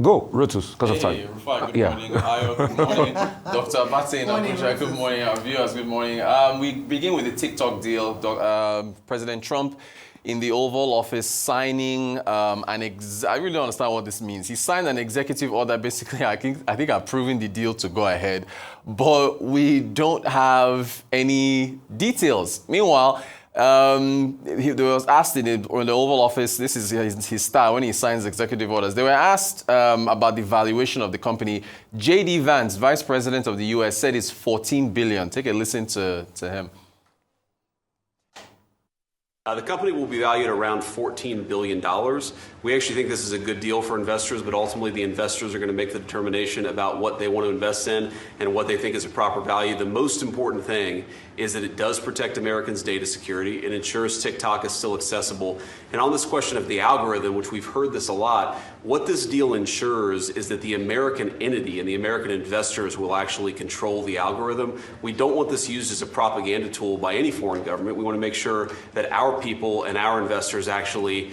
Go, Rotus, because of time. Rufai, good morning. Ayo, good morning. Dr. Batin, good morning. Our viewers, good morning. We begin with the TikTok deal. President Trump in the Oval Office signing I really don't understand what this means. He signed an executive order, basically, I think approving the deal to go ahead, but we don't have any details. Meanwhile, he was asked in the Oval Office, this is his style when he signs executive orders. They were asked about the valuation of the company. J.D. Vance, Vice President of the U.S., said it's $14 billion. Take a listen to him. The company will be valued around $14 billion. We actually think this is a good deal for investors, but ultimately the investors are going to make the determination about what they want to invest in and what they think is a proper value. The most important thing is that it does protect Americans' data security. It ensures TikTok is still accessible. And on this question of the algorithm, which we've heard this a lot, what this deal ensures is that the American entity and the American investors will actually control the algorithm. We don't want this used as a propaganda tool by any foreign government. We want to make sure that our people and our investors actually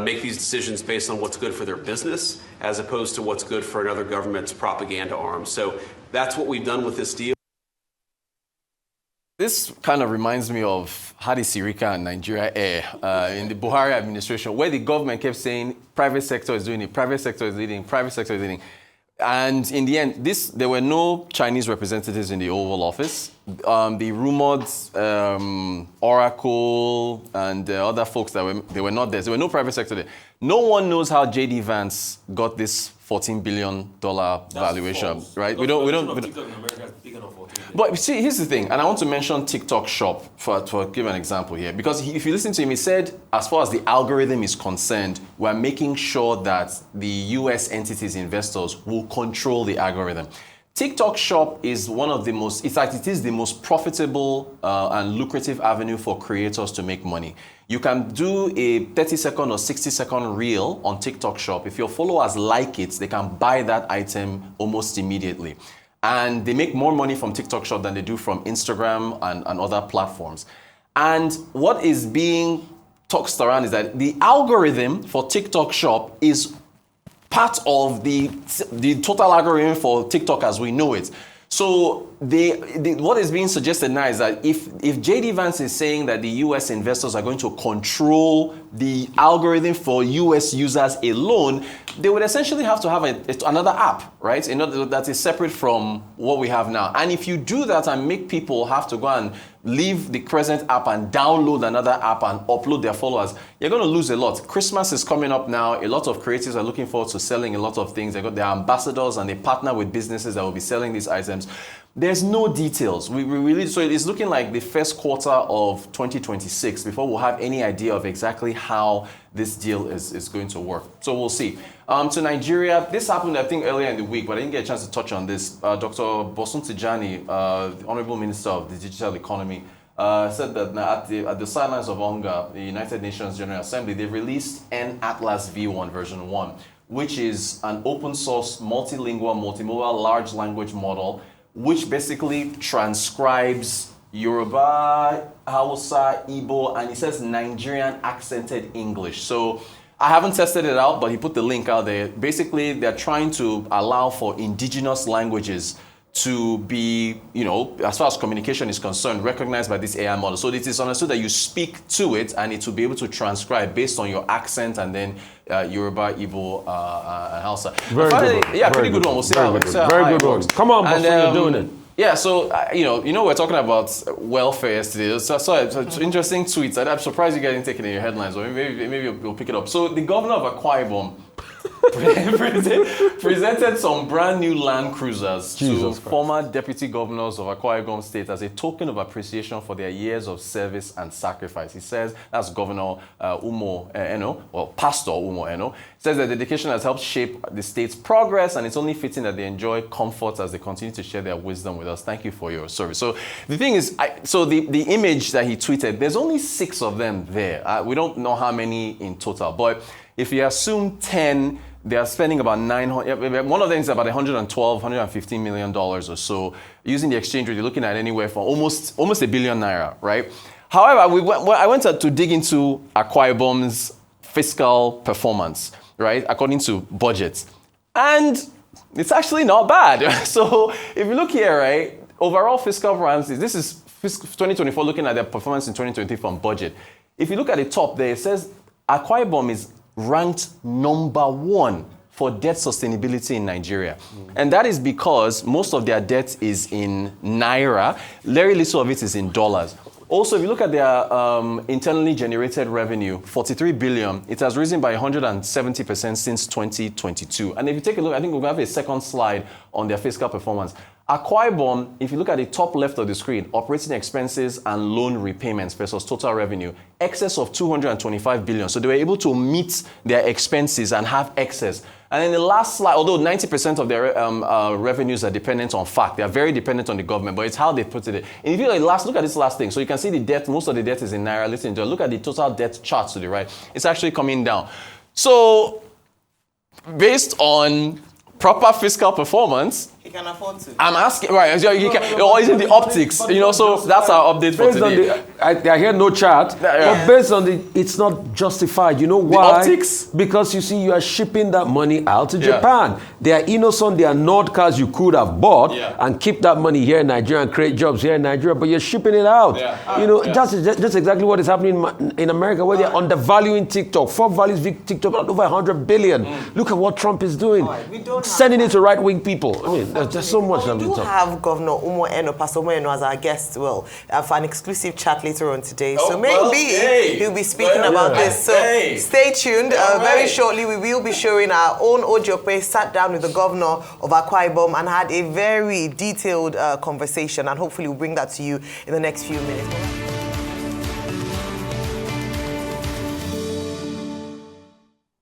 make these decisions based on what's good for their business as opposed to what's good for another government's propaganda arm. So that's what we've done with this deal. This kind of reminds me of Hadi Sirika and Nigeria Air in the Buhari administration, where the government kept saying private sector is doing it, private sector is leading, private sector is leading. And in the end, there were no Chinese representatives in the Oval Office. The rumored Oracle and other folks they were not there. There were no private sector there. No one knows how J.D. Vance got this $14 billion valuation, right? We don't. But see, here's the thing, and I want to mention TikTok Shop for give an example here, because if you listen to him, he said, as far as the algorithm is concerned, we're making sure that the U.S. entities, investors, will control the algorithm. TikTok Shop is one of the most, it is the most profitable and lucrative avenue for creators to make money. You can do a 30-second or 60-second reel on TikTok Shop. If your followers like it, they can buy that item almost immediately. And they make more money from TikTok Shop than they do from Instagram and other platforms. And what is being tossed around is that the algorithm for TikTok Shop is part of the total algorithm for TikTok as we know it. So what is being suggested now is that if J.D. Vance is saying that the U.S. investors are going to control the algorithm for U.S. users alone, they would essentially have to have another app, right? In order that is separate from what we have now. And if you do that and make people have to go and leave the present app and download another app and upload their followers, you're going to lose a lot. Christmas is coming up now. A lot of creatives are looking forward to selling a lot of things. They got their ambassadors and they partner with businesses that will be selling these items. There's no details. So it's looking like the first quarter of 2026 before we'll have any idea of exactly how this deal is going to work. So we'll see. To Nigeria, this happened, I think, earlier in the week, but I didn't get a chance to touch on this. Dr. Bosun Tijani, the Honorable Minister of the Digital Economy, said that at the sidelines of UNGA, the United Nations General Assembly, they released N-Atlas V1 version 1, which is an open source, multilingual, multimodal, large language model, which basically transcribes Yoruba, Hausa, Igbo, and it says Nigerian accented English. So I haven't tested it out, but he put the link out there. Basically, they're trying to allow for indigenous languages to be, as far as communication is concerned, recognized by this AI model. So it is understood that you speak to it and it will be able to transcribe based on your accent and then Yoruba, Igbo, and Hausa. Very good one. Yeah, pretty good one. We'll see how Very good one. Come on, Bosun, you're doing it. Yeah, so, we're talking about welfare yesterday. So it's interesting tweets. I'm surprised you guys didn't take it in your headlines, or maybe we'll pick it up. So the governor of Akwa Ibom presented some brand new Land Cruisers to former deputy governors of Akwa Ibom State as a token of appreciation for their years of service and sacrifice. He says, that's Governor Umo Eno, or Pastor Umo Eno, says that dedication has helped shape the state's progress, and it's only fitting that they enjoy comfort as they continue to share their wisdom with us. Thank you for your service. So the thing is, the image that he tweeted, there's only 6 of them there. We don't know how many in total, but if you assume 10, they are spending about 900. One of them is about $115 million or so. Using the exchange rate, you're looking at anywhere from almost $1 billion naira, right? However, I went to dig into Akwa Ibom's fiscal performance, right? According to budgets, And it's actually not bad. So if you look here, right, overall fiscal performance, this is 2024 looking at their performance in 2020 from budget. If you look at the top there, it says Akwa Ibom is ranked #1 for debt sustainability in Nigeria. And that is because most of their debt is in Naira. Very little of it is in dollars. Also, if you look at their internally generated revenue, 43 billion, it has risen by 170% since 2022. And if you take a look, I think we'll have a second slide on their fiscal performance. Akwa Ibom, if you look at the top left of the screen, operating expenses and loan repayments versus total revenue, excess of 225 billion. So they were able to meet their expenses and have excess. And then the last slide, although 90% of their revenues are dependent on FAC, they are very dependent on the government, but it's how they put it. And if you look at this last thing, so you can see the debt, most of the debt is in Naira. Listen, look at the total debt charts to the right. It's actually coming down. So based on proper fiscal performance, he can afford to. I'm asking, right? Or is it the optics? So that's our update for today. I hear no chart, but based on it's not justified. You know why? The optics? Because you see, you are shipping that money out to Japan. They are innocent. They are not cars you could have bought and keep that money here in Nigeria and create jobs here in Nigeria, but you're shipping it out. That's exactly what is happening in America, where they're undervaluing TikTok. Forbes values TikTok at over 100 billion. Look at what Trump is doing. Sending it to right-wing people. I mean, there's so much that we do have Governor Umo Eno, Pastor Umo Eno as our guest, for an exclusive chat later on today. So maybe he'll be speaking about this. So stay tuned. Very shortly, we will be showing our own audio play, sat down with the governor of Akwa Ibom and had a very detailed conversation, and hopefully we'll bring that to you in the next few minutes.